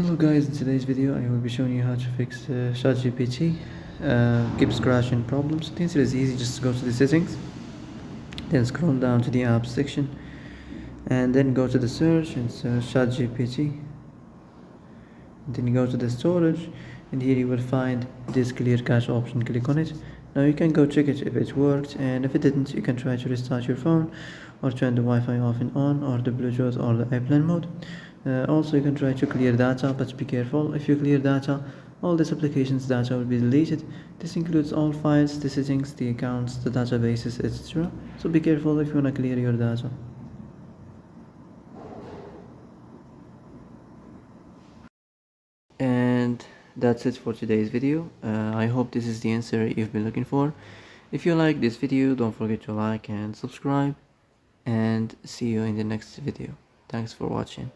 Hello guys, in today's video I will be showing you how to fix Chatgpt keeps crashing problems. The answer is easy, just go to the settings, then scroll down to the apps section, and then go to the search and search Chatgpt. Then go to the storage, and here you will find this clear cache option. Click on it. Now you can go check it if it worked, and if it didn't, you can try to restart your phone or turn the Wi-Fi off and on, or the Bluetooth or the airplane mode. Also, you can try to clear data, but be careful. If you clear data, all this application's data will be deleted. This includes all files, the settings, the accounts, the databases, etc. So be careful if you want to clear your data. And that's it for today's video. I hope this is the answer you've been looking for. If you like this video, don't forget to like and subscribe, and see you in the next video. Thanks for watching.